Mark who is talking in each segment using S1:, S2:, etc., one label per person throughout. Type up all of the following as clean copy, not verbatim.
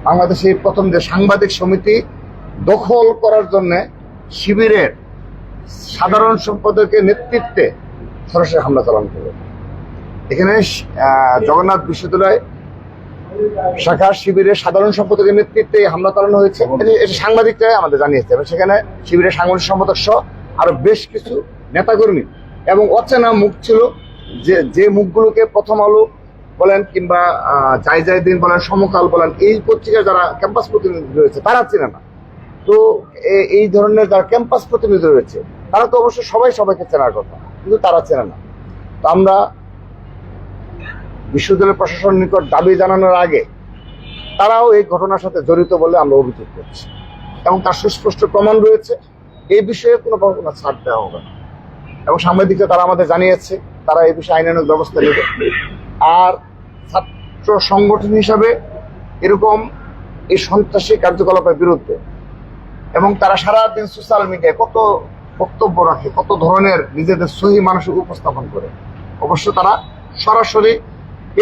S1: বাংলাদেশের প্রথম যে সাংবাদিক সমিতি দখল করার জন্য শিবিরের সাধারণ সম্পাদকের নেতৃত্বে সরাসরি হামলা চালানো হলো। এখানে জগন্নাথ বিশ্ববিদ্যালয় শাখা শিবিরের সাধারণ সম্পাদকের নেতৃত্বে হামলা চালানো হয়েছে। এটা সাংবাদিকরাই আমাদের জানিয়েছে এবং সেখানে শিবিরের সাংগঠনিক সম্পাদক সহ আরো বেশ কিছু নেতাকর্মী এবং অচেনা মুখ ছিল, যে মুখগুলোকে প্রথম আলো বলেন কিংবা যাই দিন বলেন, সমকাল বলেন, এই পত্রিকার যারা ক্যাম্পাস প্রতিনিধি রয়েছে তারা চেনে না। তো এই ধরনের যারা ক্যাম্পাস প্রতিনিধি রয়েছে তারা তো অবশ্যই সবাইকে চেনার কথা, কিন্তু তারা চেনে না। তো আমরা বিশ্ববিদ্যালয় প্রশাসনের নিকট দাবি জানানোর আগে তারাও এই ঘটনার সাথে জড়িত বলে আমরা অভিযোগ করছি এবং তার সুস্পষ্ট প্রমাণ রয়েছে। এই বিষয়ে কোনো ছাড় দেওয়া হবে না এবং সাংবাদিকরা তারা আমাদের জানিয়েছে তারা এই বিষয়ে আইনানুগ ব্যবস্থা নেবে। আর ছাত্র সংগঠন হিসাবে এরকম এই সন্ত্রাসী কার্যকলাপের বিরুদ্ধে এবং তারা সারাদিন সোশ্যাল মিডিয়ায় কত বক্তব্য রাখে, কত ধরনের নিজেদের সহি মানসিক উপস্থাপন করে, অবশ্য তারা সরাসরি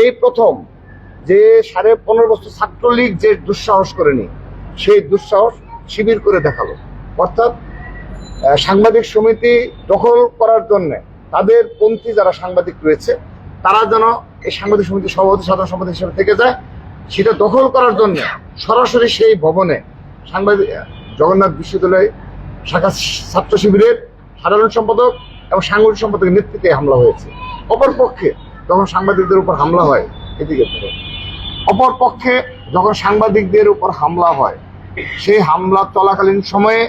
S1: এই প্রথম যে 15.5 বছর ছাত্রলীগ যে দুঃসাহস করেনি সেই দুঃসাহস শিবির করে দেখালো। অর্থাৎ সাংবাদিক সমিতি দখল করার জন্য তাদের পন্থী যারা সাংবাদিক রয়েছে তারা যেন এই সাংবাদিক সমিতির সভাপতি সাধারণ সম্পাদক হিসেবে থেকে যায়, সেটা দখল করার জন্য সরাসরি সেই ভবনে জগন্নাথ বিশ্ববিদ্যালয় শাখা ছাত্র শিবিরের সাধারণ সম্পাদক এবং সাংগঠনিক সম্পাদকের নেতৃত্বে হামলা হয়েছে। অপরপক্ষে যখন সাংবাদিকদের উপর হামলা হয় অপরপক্ষে যখন সাংবাদিকদের উপর হামলা হয় সেই হামলা চলাকালীন সময়ে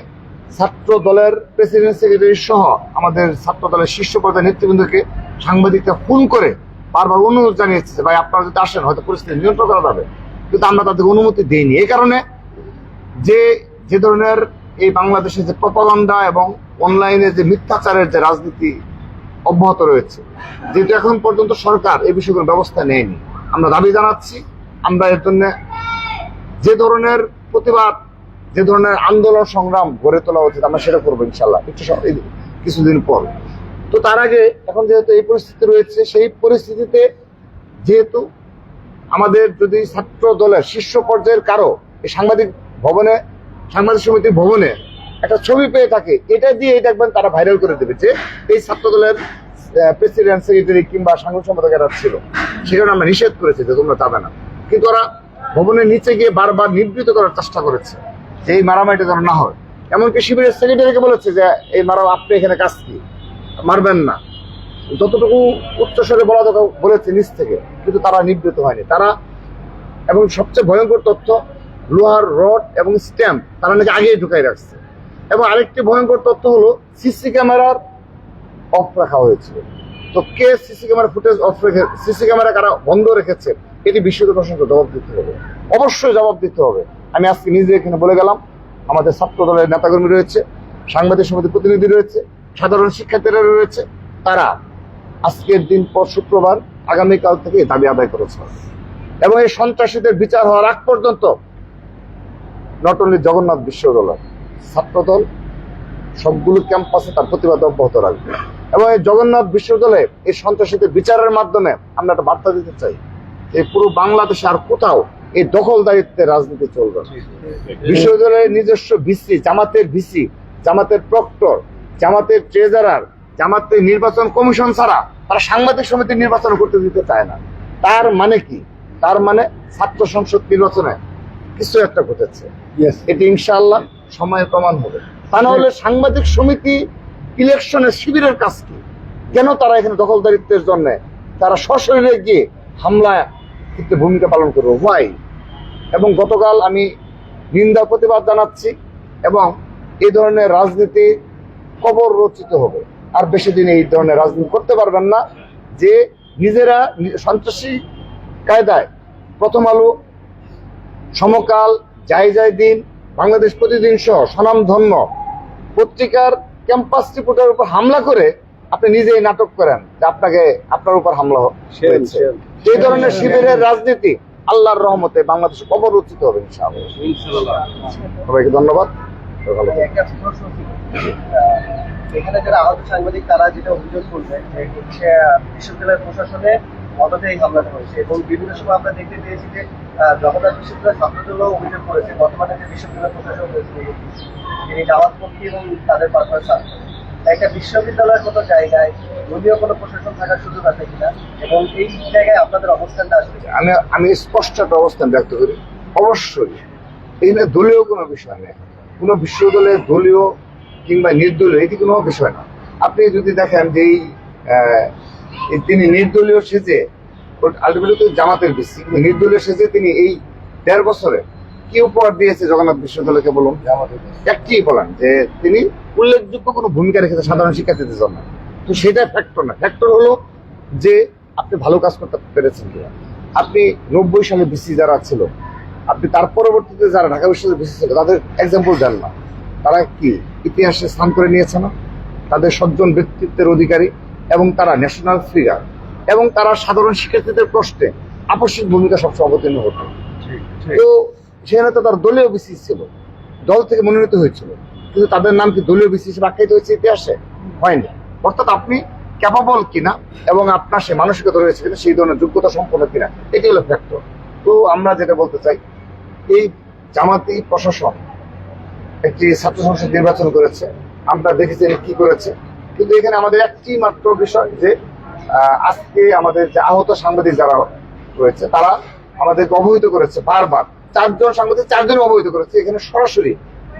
S1: ছাত্র দলের প্রেসিডেন্ট সেক্রেটারি সহ আমাদের ছাত্র দলের শীর্ষ পর্যায়ের নেতৃবৃন্দকে সাংবাদিকরা ফোন করে বারবার অনুরোধ জানিয়েছে, ভাই আপনারা যদি আসেন হয়তো পরিস্থিতি নিয়ন্ত্রণ করা যাবে, কিন্তু আমরা তাদেরকে অনুমতি দিইনি। এই কারণে যে ধরনের এই বাংলাদেশে যে প্রপাগান্ডা এবং অনলাইনে যে মিথ্যাচারের যে রাজনীতি অব্যাহত রয়েছে, যেটা এখন পর্যন্ত সরকার এই বিষয়ে কোনো ব্যবস্থা নেয়নি, আমরা দাবি জানাচ্ছি আমরা এর জন্য যে ধরনের প্রতিবাদ, যে ধরনের আন্দোলন সংগ্রাম গড়ে তোলা উচিত আমরা সেটা করবো ইনশাল্লাহ কিছুদিন পর। তো তার আগে এখন যেহেতু এই পরিস্থিতি রয়েছে, সেই পরিস্থিতিতে যেহেতু আমাদের যদি ছাত্র দলের শীর্ষ পর্যায়ের কারো এই সাংবাদিক সমিতির ভবনে একটা ছবি পেয়ে থাকে, এটা দিয়ে দেখবেন তারা ভাইরাল করে দেবে যে এই ছাত্র দলের প্রেসিডেন্ট সেক্রেটারি কিংবা সাংগঠনিক সম্পাদক এরা ছিল। সেখানে আমরা নিষেধ করেছি যে তোমরা যাবে না, কিন্তু ওরা ভবনের নিচে গিয়ে বারবার নিবৃত করার চেষ্টা করেছে যে এই মারামারিটা যেন না হয়। এমনকি শিবিরের সেক্রেটারিকে বলেছে যে এই আপনি এখানে কাজ কি মারবেন না, যতটুকু উচ্চস্বরে বলা দরকার বলেছে নিচ থেকে, কিন্তু তারা নিবৃত হয়নি। তারা এবং সবচেয়ে ভয়ঙ্কর তথ্য, লোহার রড এবং স্ট্যাম্প তারা নাকি আগেই ঢুকাই রাখছে। এবং আরেকটি ভয়ঙ্কর তথ্য হলো সিসি ক্যামেরার অফ রাখা হয়েছিল। তো কে সিসি ক্যামেরা ফুটেজ অফ রেখে, সিসি ক্যামেরা কারা বন্ধ রেখেছে, এটি বিশ্ববিদ্যালয় প্রশাসনকে জবাব দিতে হবে, অবশ্যই জবাব দিতে হবে। আমি আজকে নিজে এখানে বলে গেলাম, আমাদের ছাত্র দলের নেতাকর্মী রয়েছে, সাংবাদিক সমিতির প্রতিনিধি রয়েছে, সাধারণ শিক্ষার্থীরা রয়েছে, তারা আজকের দিন পর শুক্রবার আগামীকাল থেকে দাবি আদায় করেছে এবং এই সন্ত্রাসীদের বিচার হওয়ার আগ পর্যন্ত নট অনলি জগন্নাথ বিশ্ববিদ্যালয় ছাত্রদল সবগুলো ক্যাম্পাসে তার প্রতিবাদ অব্যাহত রাখবে এবং এই জগন্নাথ বিশ্ববিদ্যালয়ে এই সন্ত্রাসীদের বিচারের মাধ্যমে আমরা একটা বার্তা দিতে চাই, এই পুরো বাংলাদেশে আর কোথাও এই দখলদারিত্বের রাজনীতি চলবে। বিশ্ববিদ্যালয়ের নিজস্ব ভিসি, জামাতের প্রক্টর, জামাতের ট্রেজারার, জামাতের নির্বাচন কমিশন ছাড়া তারা সাংবাদিক সমিতির নির্বাচন করতে দিতে চায় না। তার মানে কি? তার মানে ছাত্র সংসদ নির্বাচনে কিছু একটা ঘটেছে, এটি ইনশাআল্লাহ সময়ের প্রমাণ হবে। তা না হলে সাংবাদিক সমিতি ইলেকশনে শিবিরের কাজ কি? কেন তারা এখানে দখলদারিত্বের জন্য তারা সশরীরে গিয়ে হামলা ক্ষেত্রে ভূমিকা পালন করবে? হোয়াই? এবং গতকাল আমি নিন্দা প্রতিবাদ জানাচ্ছি এবং এই ধরনের রাজনীতি কবর রচিত হবে। আর বেশি দিন এই ধরনের রাজনীতি করতে পারবেন না, যে নিজেরা সন্ত্রাসী কায়দায় প্রথম আলো, সমকাল, যাই দিন, বাংলাদেশ প্রতিদিন সহ স্বনামধন্য পত্রিকার ক্যাম্পাস রিপোর্টের উপর হামলা করে আপনি নিজেই নাটক করেন যে আপনার উপর হামলা হয়েছে। এই ধরনের শিবিরের রাজনীতি আল্লাহর রহমতে বাংলাদেশে কবর রচিত হবে ইনশাআল্লাহ। সবাইকে ধন্যবাদ।
S2: এখানে যারা আহত সাংবাদিক তারা যেটা অভিযোগ করবেন যে বিশ্ববিদ্যালয় প্রশাসনে মদতে এই হামলাটা হয়েছে এবং বিভিন্ন সময় আমরা দেখতে পেয়েছি যে জগন্নাথ বিশ্ববিদ্যালয়ের ছাত্রদলও অভিযোগ করেছে বর্তমানে যে বিশ্ববিদ্যালয় প্রশাসক রয়েছে তিনি জামাতপন্থী এবং তাদের পারপাস ছাত্র। একটা বিশ্ববিদ্যালয়ের মতো জায়গায় দলীয় কোনো প্রশাসন থাকার সুযোগ আছে কিনা এবং এই জায়গায় আপনাদের অবস্থানটা আসবে?
S1: আমি স্পষ্ট একটা অবস্থান ব্যক্ত করি, অবশ্যই এখানে দলীয় কোনো বিষয় নেই। কোনো বিশ্ববিদ্যালয়ে দলীয় কিংবা নির্দলীয় এটি কোনো বিষয় না। আপনি যদি দেখেন যে তিনি নির্দলীয় সেজে আলটিমেটলি জামাতের বেশি, কিন্তু নির্দলীয় সেজে তিনি এই ১.৫ বছরে কি উপহার দিয়েছে জগন্নাথ বিশ্ববিদ্যালয়কে বলুন? একটি বলেন যে তিনি উল্লেখযোগ্য কোনো ভূমিকা রেখেছে সাধারণ শিক্ষার্থীদের জন্য। তো সেটা ফ্যাক্টর না, ফ্যাক্টর হলো যে আপনি ভালো কাজ করতে পেরেছেন কিনা। আপনি ৯০ সালে বিসি যারা ছিল, আপনি তার পরবর্তীতে যারা ঢাকা বিশ্ববিদ্যালয়ে বিসি ছিল তাদের এক্সাম্পল দেন না। তারা কি ইতিহাসে স্থান করে নিয়েছে না? তাদের সজ্জন ব্যক্তিত্বের অধিকারী এবং তারা ন্যাশনাল ফিগার এবং তারা সাধারণ শিক্ষার্থীদের প্রশ্নে আপসিক ভূমিকা সবসময় অবতীর্ণ হতো। তো সেখানে তো তার দলীয় বিসি ছিল, দল থেকে মনোনীত হয়েছিল, কিন্তু তাদের নাম কি দলীয় বিসি হিসেবে আখ্যায়িত হয়েছে ইতিহাসে? হয়নি। অর্থাৎ আপনি ক্যাপাবল কিনা এবং আপনার সে মানসিকতা রয়েছে কিনা, সেই ধরনের যোগ্যতা সম্পন্ন কিনা, এটি হলো ফ্যাক্টর। তো আমরা যেটা বলতে চাই, এই জামাতি প্রশাসন একটি ছাত্র সংসদ নির্বাচন করেছে, আমরা দেখেছি কি করেছে। কিন্তু এখানে আমাদের একটি মাত্র বিষয় যে আজকে আমাদের যে আহত সাংবাদিক যারা রয়েছে তারা আমাদেরকে অবহিত করেছে বারবার, ৪ জন সাংবাদিক ৪ জন অবহিত করেছে এখানে সরাসরি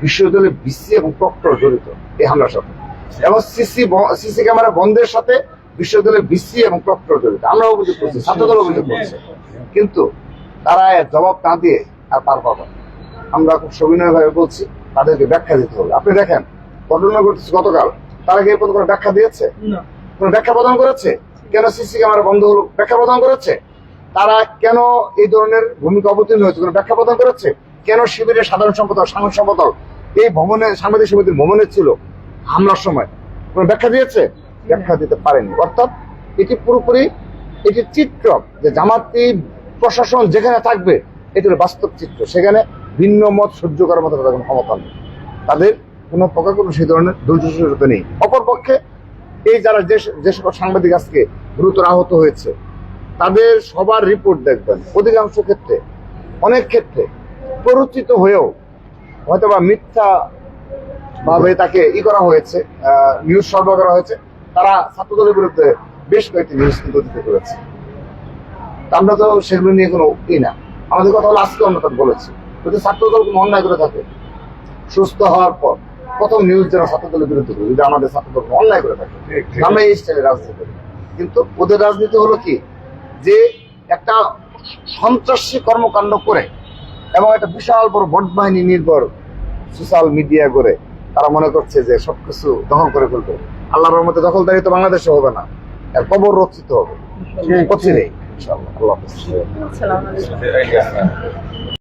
S1: বিশ্ববিদ্যালয়ের বিসি এবং প্রক্টর জড়িত এই হামলার সাথে, এবং সিসি ক্যামেরা বন্ধের সাথে বিশ্ববিদ্যালয়ের বিসি এবং প্রক্টর জড়িত। আমরা অভিযোগ করছি, ছাত্রদল অভিযোগ করছে, কিন্তু তারা জবাব না দিয়ে আর পার পাবে। আমরা খুব সবিনয় ভাবে বলছি তাদেরকে ব্যাখ্যা দিতে হবে। আপনি দেখেন ঘটনা ঘটেছে গতকাল, তারা কি কোনো ব্যাখ্যা দিয়েছে? কোনো ব্যাখ্যা প্রদান করেছে? কেন সিসি ক্যামেরা বন্ধ হলো ব্যাখ্যা প্রদান করেছে? তারা কেন এই ধরনের ভূমিকা অবতীর্ণ হয়েছে কোনো ব্যাখ্যা প্রদান করেছে? কেন শিবিরের সাধারণ সম্পাদক সাংবাদিক সম্পাদক এই ভবনে সাংবাদিক সমিতির ভবনে ছিল হামলার সময় কোনো ব্যাখ্যা দিয়েছে? ব্যাখ্যা দিতে পারেনি। অর্থাৎ এটি পুরোপুরি এটি চিত্র যে জামাতি প্রশাসন যেখানে থাকবে এটি হলো বাস্তব চিত্র। সেখানে ভিন্ন মত সহ্য করার মতো তাদের কোনো ক্ষমতা নেই, তাদের কোনো প্রকার কোনো সেই ধরনের ধৈর্যশীলতা নেই। অপরপক্ষে এই যারা যে সকল সাংবাদিক আজকে গুরুতর আহত হয়েছে তাদের সবার রিপোর্ট দেখবেন, অধিকাংশ ক্ষেত্রে অনেক ক্ষেত্রে প্ররোচিত হয়েও হয়তো বা মিথ্যা ভাবে তাকে করা হয়েছে, নিউজ সরবরাহ করা হয়েছে। তারা ছাত্রদলের বিরুদ্ধে বেশ কয়েকটি নিউজ কিন্তু দিতে করেছে। আমরা তো সেগুলো নিয়ে কোনো না, আমাদের কথা হলো আজকে আমরা তাকে বলেছি যদি ছাত্রদল কোনো অন্যায় করে থাকে সুস্থ হওয়ার পর প্রথম নিউজ যারা ছাত্রদলের বিরুদ্ধে করে, যদি আমাদের ছাত্রদল অন্যায় করে থাকে আমরা এই স্টাইলে রাজনীতি করি। কিন্তু ওদের রাজনীতি হলো কি যে একটা সন্ত্রাসী কর্মকাণ্ড করে এবং একটা বিশাল বড় ভোট বাহিনী নির্ভর সোশ্যাল মিডিয়া করে তারা মনে করছে যে সবকিছু দখল করে ফেলবে। আল্লাহর রহমতে দখলদারি তো বাংলাদেশে হবে না, এর কবর রচিত হবে। ইনশাআল্লাহ। আল্লাহ হাফেজ।